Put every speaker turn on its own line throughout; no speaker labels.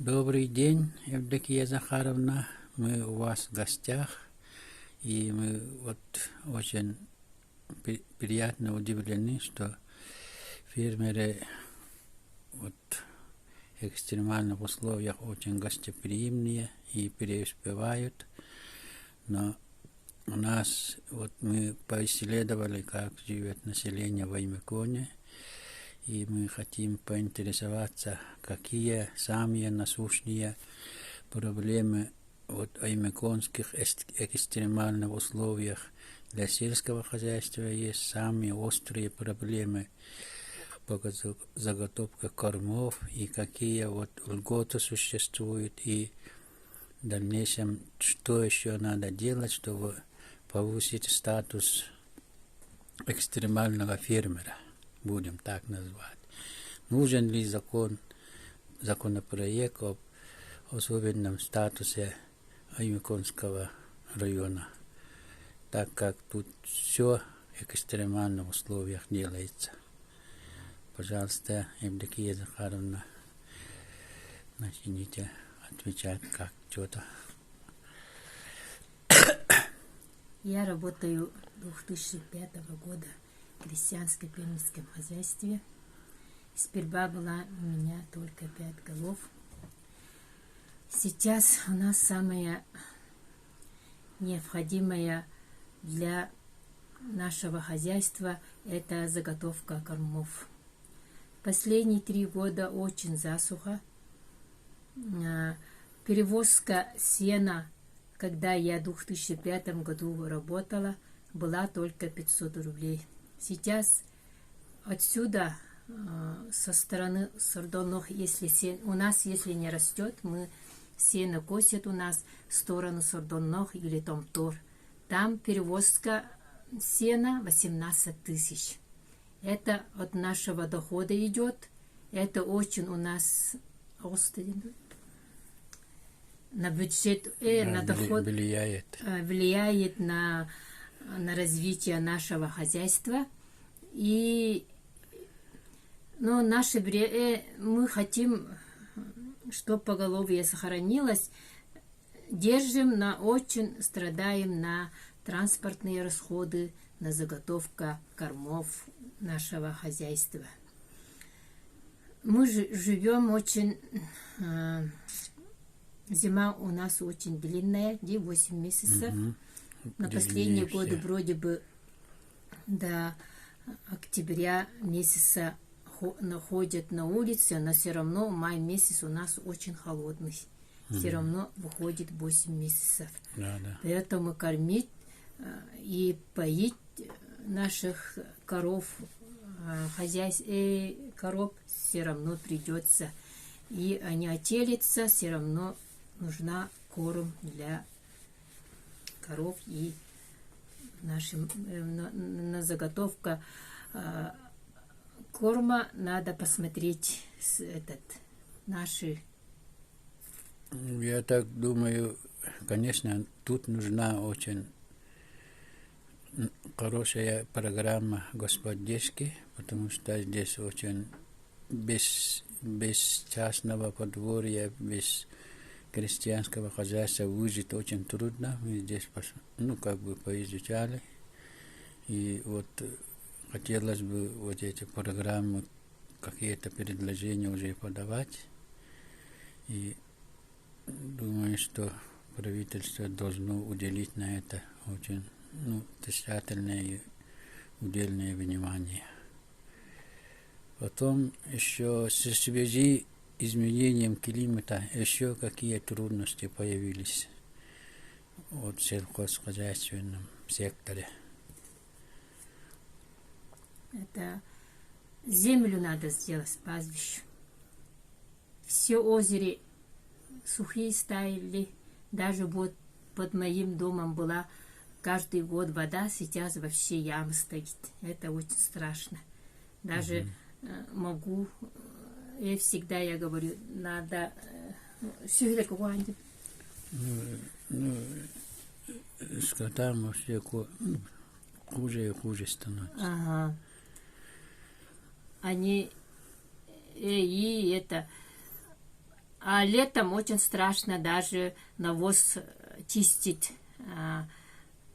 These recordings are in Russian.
Добрый день, Евдокия Захаровна. Мы у вас в гостях, и мы вот очень приятно удивлены, что фермеры вот в экстремальных условиях очень гостеприимные и преуспевают. Но у нас, вот мы поисследовали, как живет население в Аймеконе, и мы хотим поинтересоваться, какие самые насущные проблемы вот в аймеконских экстремальных условиях для сельского хозяйства есть, самые острые проблемы по заготовке кормов, и какие вот льготы существуют, и в дальнейшем, что еще надо делать, чтобы повысить статус экстремального фермера, будем так назвать. Нужен ли законопроект об особенном статусе Аймеконского района, так как тут все в экстремальных условиях делается. Пожалуйста, Евдокия Захаровна, начните отвечать как что-то.
Я работаю 2005 года в крестьянском фермерском хозяйстве. Сперва была у меня только 5 голов. Сейчас у нас самое необходимое для нашего хозяйства – это заготовка кормов. Последние 3 года очень засуха. Перевозка сена, когда я в 2005 году работала, была только 500 рублей. Сейчас отсюда, со стороны Сордонох, если у нас, если не растет, мы сено косят у нас в сторону Сордонох или Томтор. Там перевозка сена 18 тысяч. Это от нашего дохода идет. Это очень у нас на бюджет, на доход влияет на развитие нашего хозяйства. И мы хотим, чтобы поголовье сохранилось. Очень страдаем на транспортные расходы, на заготовку кормов нашего хозяйства. Мы живем очень... Зима у нас очень длинная, 8 месяцев. На последние годы вроде бы до октября месяца ходят на улице, но все равно май месяц у нас очень холодный. Все равно выходит 8 месяцев. Поэтому кормить и поить наших коров, коров все равно придется. И они отелятся, все равно нужна корм для коров, и на заготовку корма надо посмотреть наши.
Я так думаю, конечно, тут нужна очень хорошая программа господдержки, потому что здесь очень без частного подворья, без крестьянского хозяйства выжить очень трудно. Мы здесь поизучали. И вот хотелось бы вот эти программы, какие-то предложения уже подавать. И думаю, что правительство должно уделить на это очень тщательное и удельное внимание. Потом еще в связи с изменением климата еще какие трудности появились в сельхозхозяйственном секторе.
Это землю надо сделать пастбищу. Все озера сухие стали. Даже вот под моим домом была каждый год вода, сейчас вообще яма стоит. Это очень страшно. Даже я всегда говорю, надо всегда какой-нибудь.
Скотам вообще хуже и хуже становится.
Ага. Они А летом очень страшно даже навоз чистить.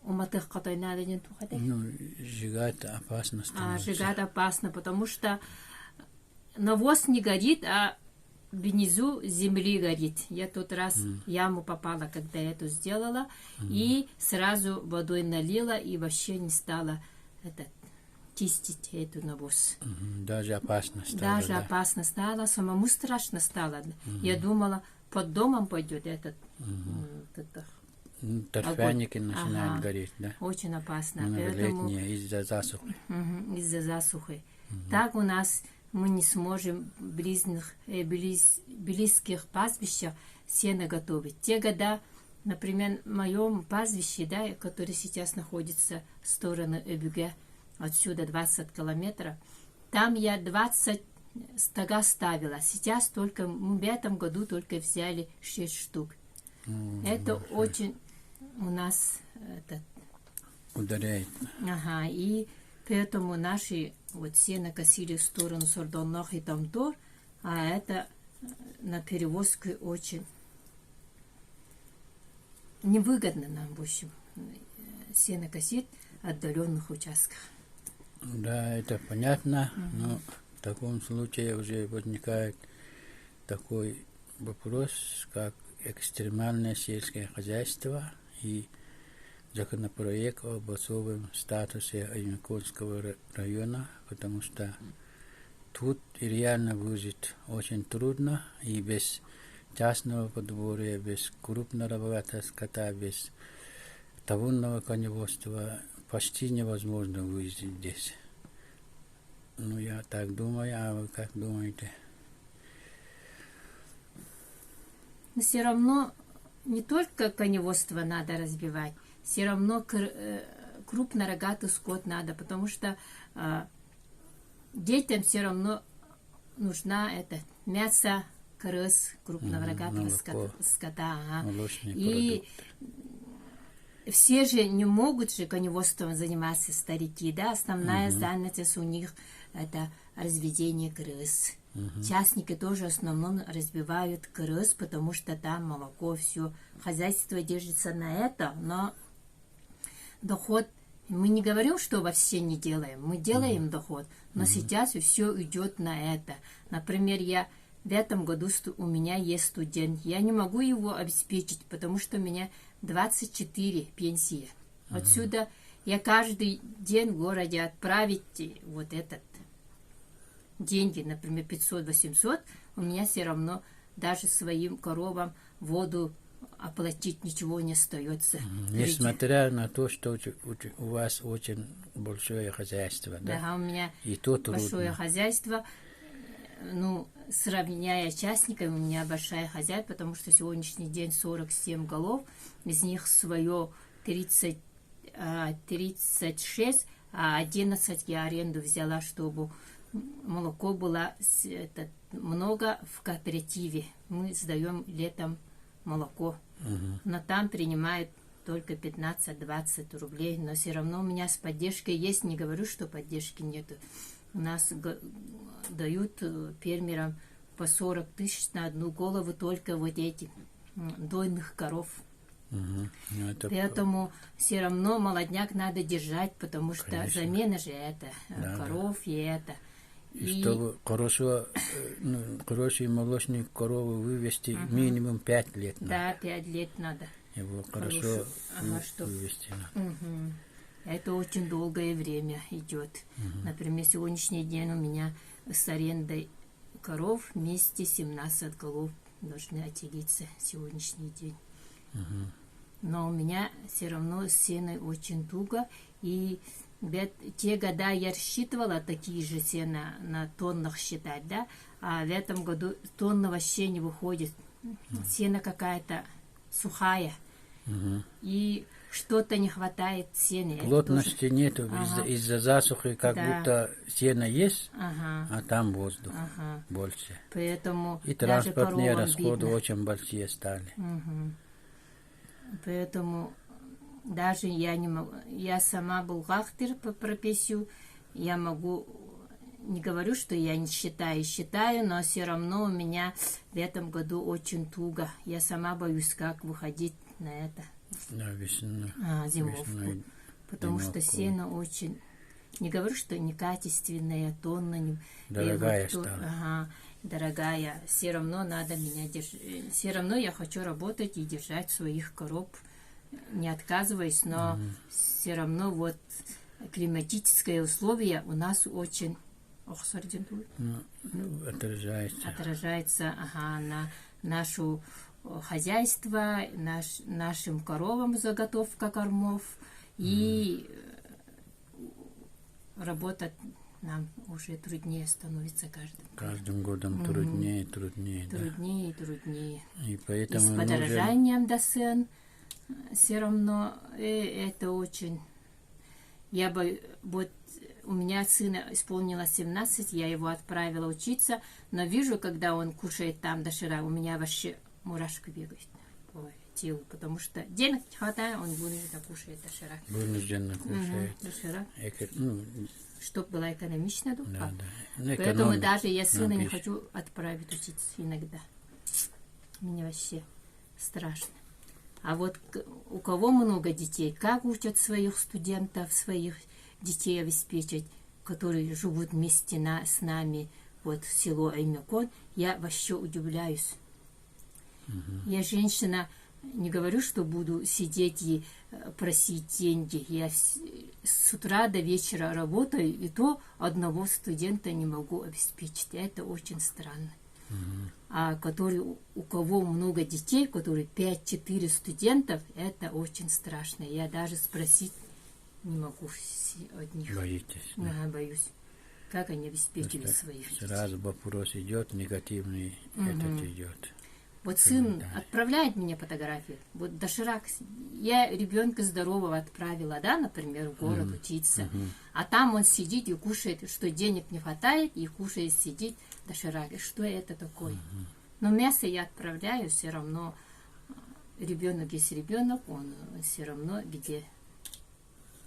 Уматых который надо не тухать.
Ну, сжигать опасно становится.
Сжигать опасно, потому что навоз не горит, а внизу земли горит. Я тот раз в яму попала, когда я это сделала, и сразу водой налила, и вообще не стала чистить эту навоз.
Даже опасно стало.
Даже
да.
опасно стало, самому страшно стало. Я думала, под домом пойдет
Торфяники
огонь.
начинают гореть, да?
Очень опасно.
Ну,
Поэтому
летние из-за засухи.
из-за засухи. Так у нас мы не сможем близких пастбищах сено готовить. Те года, например, в моем пастбище, да, который сейчас находится в сторону Эбюге, отсюда 20 километров, там я 20 стога ставила. Сейчас только, мы в этом году только взяли 6 штук. Это очень у нас
Ударяет.
Ага, и поэтому наши вот сено косили в сторону Сордоннах и Тамтор, а это на перевозку очень невыгодно нам, в общем, сено косить в отдаленных участках.
Да, это понятно, но в таком случае уже возникает такой вопрос, как экстремальное сельское хозяйство и законопроект об особом статусе Аймяконского района, потому что тут реально выжить очень трудно, и без частного подворья, без крупного рогатого скота, без табунного коневодства почти невозможно выжить здесь. Ну, я так думаю, а вы как думаете?
Но все равно не только коневодство надо разбивать, все равно крупнорогатый скот надо, потому что детям все равно нужна мясо, крыс, крупного рогатого скота. И все же не могут же коневодством заниматься старики, да, основная занятость у них это разведение крыс. Частники тоже в основном разбивают крыс, потому что там молоко, все, хозяйство держится на это, но доход, мы не говорим, что вообще не делаем, мы делаем доход, но сейчас все идет на это. Например, в этом году у меня есть студент, я не могу его обеспечить, потому что у меня 24 пенсии. Отсюда я каждый день в городе отправить вот этот деньги, например, 500-800, у меня все равно даже своим коровам воду оплатить ничего не остается.
Несмотря на то, что у вас очень большое хозяйство, да?
Да, у меня
и то
большое хозяйство. Ну, сравняя частниками, у меня большая хозяйство, потому что сегодняшний день 47 голов, из них свое 36, а 11 я аренду взяла, чтобы молоко было много в кооперативе. Мы сдаем летом молоко, но там принимают только 15-20 рублей, но все равно у меня с поддержкой есть, не говорю, что поддержки нету. У нас дают фермерам по 40 тысяч на одну голову только вот эти дойных коров. Поэтому все равно молодняк надо держать, потому что замена же это, коров и это.
И чтобы хороший молочник корову вывести, минимум 5 лет надо.
Да, 5 лет надо.
Его хорошо вывести надо.
Это очень долгое время идет. Например, сегодняшний день у меня с арендой коров вместе 17 голов должны отелиться сегодняшний день. Но у меня все равно с сеной очень туго. И те года я рассчитывала такие же сена на тоннах считать, да? А в этом году тонна вообще не выходит. Сена какая-то сухая. И что-то не хватает сена.
Плотности нету, из-за засухи как будто сено есть, а там воздух больше.
Поэтому
и транспортные расходы очень большие стали.
Поэтому даже я не могу, я сама бухгалтер по профессию, я могу не говорю, что я не считаю, но все равно у меня в этом году очень туго. Я сама боюсь, как выходить на это,
Да, весну.
зимовку.
Весной
Потому что
зимовку.
сено очень, не говорю, что некачественное, тонна.
Дорогая
вот то-
стала.
Ага, дорогая. Все равно надо меня держать. Все равно я хочу работать и держать своих коров. Не отказываюсь, но все равно вот климатические условия у нас очень
Отражается.
на нашу хозяйство, нашим коровам заготовка кормов и работать нам уже труднее становится
Каждым годом труднее, труднее.
Труднее и труднее.
И
И
поэтому
с подорожанием до цен все равно это очень... Вот у меня сына исполнилось 17, я его отправила учиться, но вижу, когда он кушает там доширак, у меня вообще мурашка бегает по телу, потому что денег не хватает, он вынужденно кушает доширак.
Вынужденно кушает.
Доширак.
Ну,
Чтобы была экономичная духа.
да, да. Ну,
Поэтому
экономить
даже я сына
на
не
пищу.
хочу отправить учиться иногда. Мне вообще страшно. А вот у кого много детей, как учат своих студентов, своих детей обеспечить, которые живут вместе с нами, вот в село Аймякон, я вообще удивляюсь. Я женщина, не говорю, что буду сидеть и просить деньги. Я с утра до вечера работаю, и то одного студента не могу обеспечить. Это очень странно. А у кого много детей, которые 5-4 студентов, это очень страшно. Я даже спросить не могу от них.
Боитесь.
Ага, боюсь. Как они обеспечили
Просто
своих детей.
сразу вопрос идет, негативный этот идет.
Вот сын отправляет мне фотографии. Вот доширак. Я ребенка здорового отправила, да, например, в город учиться. А там он сидит и кушает, что денег не хватает, и кушает, сидит доширак. И что это такое? Но мясо я отправляю, все равно ребенок есть ребенок, он все равно где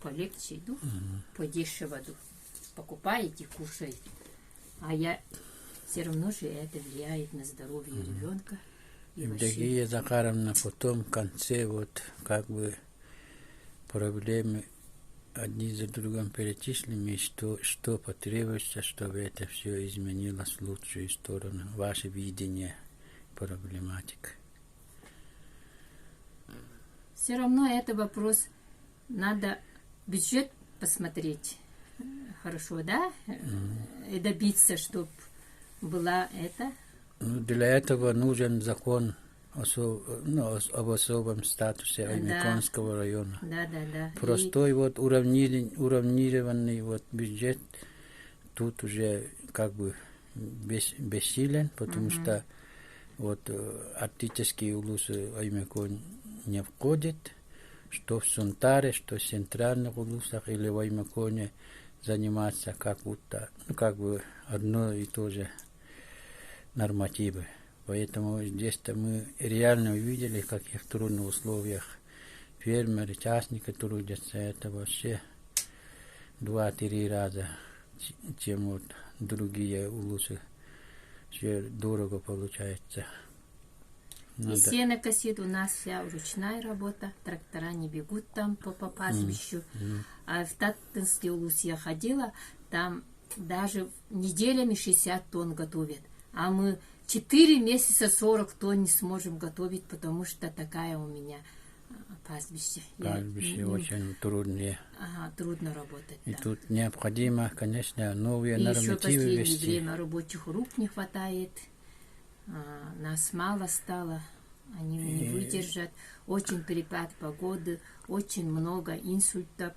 полегче иду, подешево покупаете, кушаете. А я все равно же это влияет на здоровье ребенка.
Евдокия Захаровна потом в конце вот как бы проблемы одни за другом перечислили, что потребуется, чтобы это все изменилось в лучшую сторону. Ваше видение проблематик.
Все равно это вопрос, надо бюджет посмотреть хорошо, да? И добиться, чтобы была это.
Ну, для этого нужен закон об особом статусе Аймяконского района.
Да.
Простой вот уравнированный вот бюджет тут уже как бы бессилен, потому что вот арктический улус Аймякон не входит, что в Сунтаре, что в центральных улусах или в Аймяконе заниматься как будто, как бы одно и то же нормативы. Поэтому здесь-то мы реально увидели, в каких трудных условиях фермеры, частники трудятся. Это вообще 2-3 раза, чем вот другие улусы. Все дорого получается.
И сено косит у нас вся ручная работа, трактора не бегут там по пастбищу. А в Татинский улус я ходила, там даже неделями 60 тонн готовят. А мы 4 месяца 40 тонн не сможем готовить, потому что такая у меня пастбище.
Пастбище очень труднее.
Ага, трудно работать.
И
да.
тут необходимо, конечно, новые
И
нормативы
еще в последнее
вести.
время рабочих рук не хватает. Нас мало стало. Они не выдержат. Очень перепад погоды, очень много инсультов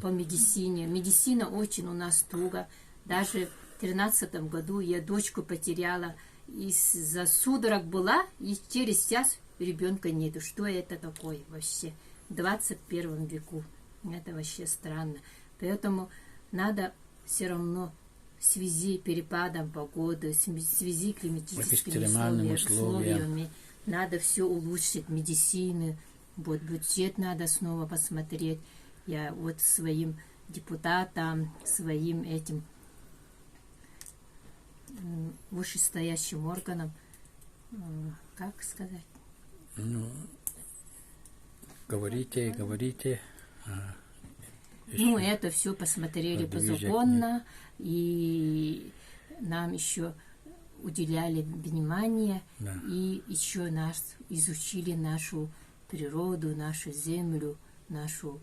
по медицине. Медицина очень у нас туго. Даже в 2013 году я дочку потеряла. Из-за судорог была, и через час ребенка нету. Что это такое вообще в 21 веку? Это вообще странно. Поэтому надо все равно в связи с перепадом погоды, в связи с климатическими условиями, надо все улучшить, медицины, вот бюджет надо снова посмотреть. Я вот своим депутатам, своим этим вышестоящим органам, как сказать?
Ну, говорите, говорите.
Ну, это все посмотрели позаконно, и нам еще уделяли внимание,
Да.
и еще нас изучили нашу природу, нашу землю, нашу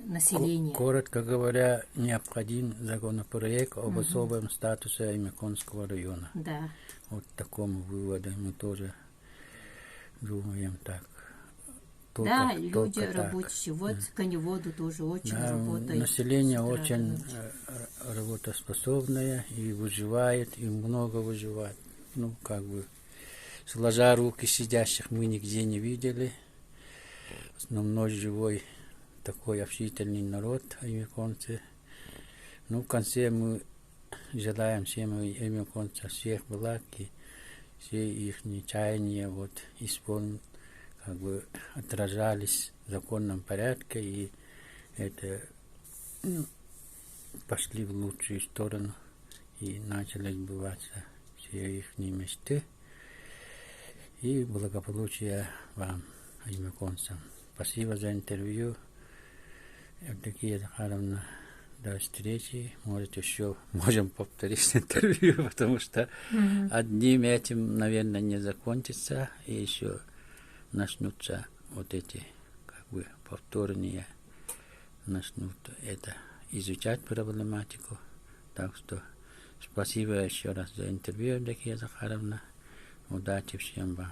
население.
Коротко говоря, необходим законопроект об особом статусе Аймяконского района.
Да.
Вот такому выводу мы тоже думаем так.
Да, люди
только
рабочие. Вот коневоду тоже очень
да,
работает.
население
с утра до
очень
ночи.
работоспособное и выживает, и много выживает. Ну, как бы, сложа руки сидящих мы нигде не видели. Основной живой такой общительный народ, аймяконцы. Ну, в конце мы желаем всем аймяконцам всех благ, и все их чаяния вот как бы отражались в законном порядке, и это пошли в лучшую сторону, и начали сбываться все их мечты. И благополучия вам, аймяконцам. Спасибо за интервью. Евдокия Захаровна, до встречи. Может, еще можем повторить интервью, потому что одним этим, наверное, не закончится, и еще начнутся вот эти как бы повторные, начнут это изучать проблематику. Так что спасибо еще раз за интервью, Евдокия Захаровна. Удачи всем вам.